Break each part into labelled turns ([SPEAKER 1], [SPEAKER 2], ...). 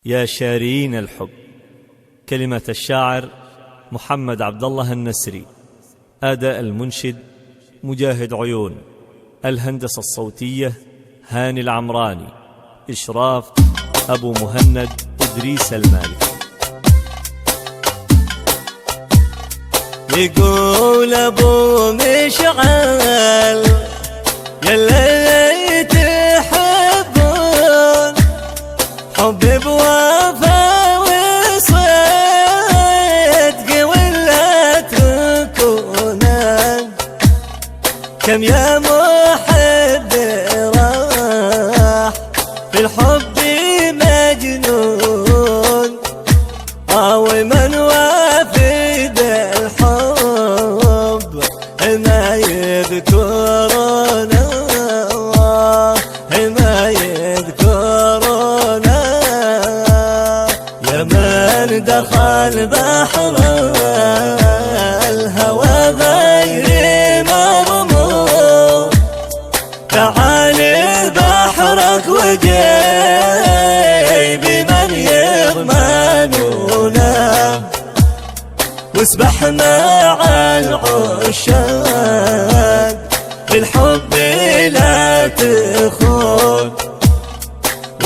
[SPEAKER 1] يا شارين الحب. كلمة الشاعر محمد عبد الله النسري، أداء المنشد مجاهد عيون، الهندسة الصوتية هاني العمراني، إشراف أبو مهند إدريس المالكي.
[SPEAKER 2] يقول أبو مشعل يلي تحبون حبي بوفا وصدق ولا تكونان، كم يا محب راح في الحب مجنون، أو من وافد الحب ما يذكرنا ما يذكرنا. يا من دخل بحر الهوى غير مضمون، تعال بحرك وجيب من يضمننا، واسبح مع العشاق في الحب لا تخون،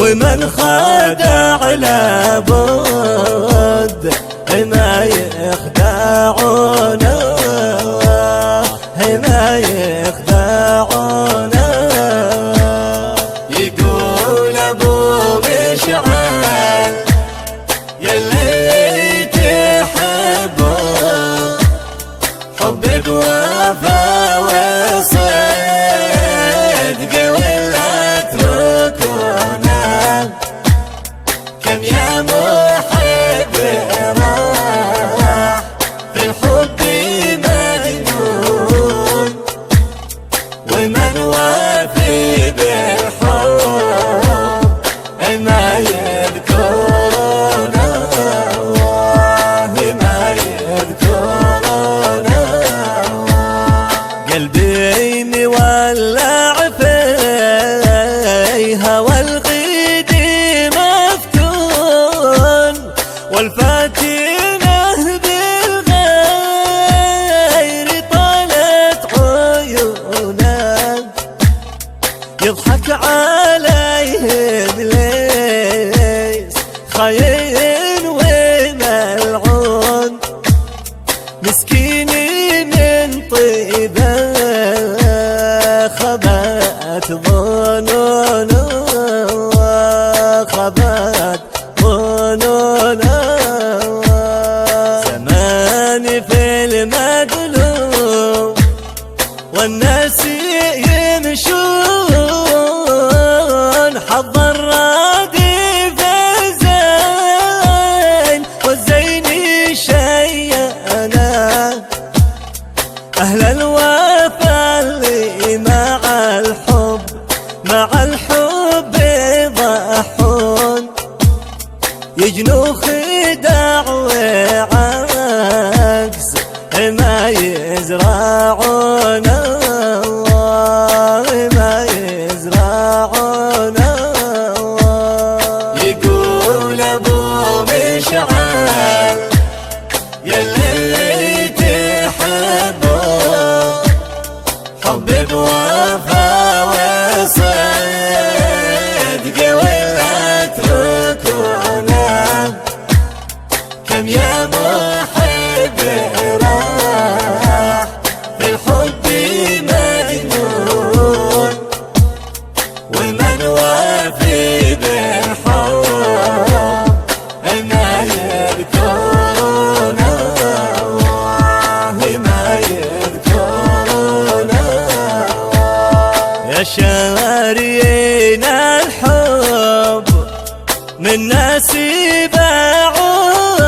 [SPEAKER 2] ومن خدع لابد ما يخدعونا ما يخدعونا. يقول أبو مشعل يلي تحبون حبي بوفا وصدق ولا تركونا، كم يا محب راح في الحب مجنون، ومن وافي بالحب ما يذكرنا ما يذكرنا. قلبي مولع فيها والغيد مفتون، والفاتنة بالغير طالت عيونا، يضحك عليهم ليس خاين وملعون، مسكين من طيبه خبات ظنونا خبات ظنونا. زمان في المدلوم والناس يمشون، حظ الرادف الزين والزين شيئنا، أهل الوفا اللي مع الحب يضحون، يجنوا خداع وعكس ما يزرعونا ما يزرعونا. يقول أبو مشعل يلي تحبون حبي بوفا وصدق ولا تركونا، كم يا محب راح في الحب مجنون، ومن وافي بالحب ما يذكرنا ما يذكرنا. يا شارين الحب من ناس باعوه،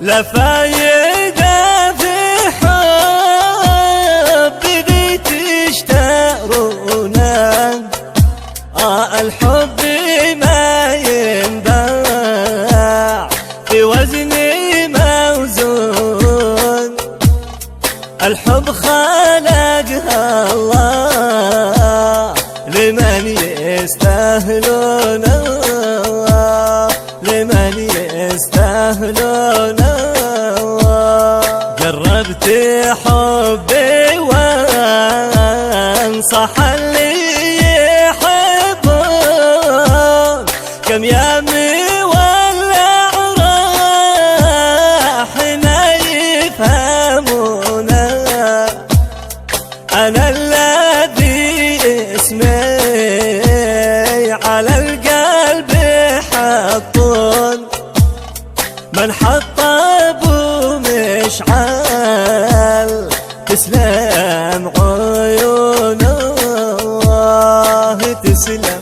[SPEAKER 2] لا فايدة في حب ذي تشترونا، الحب ما ينباع في وزن موزون، الحب خلقها الله لمن يستاهلونه يستاهلونه. جربت حبي وانصح اللي يحبون، كم يامي ولا راح ما يفهمونه. أنا الذي اسمي على القلب حطون، من حط ابو مشعل تسلم عيونه، تسلم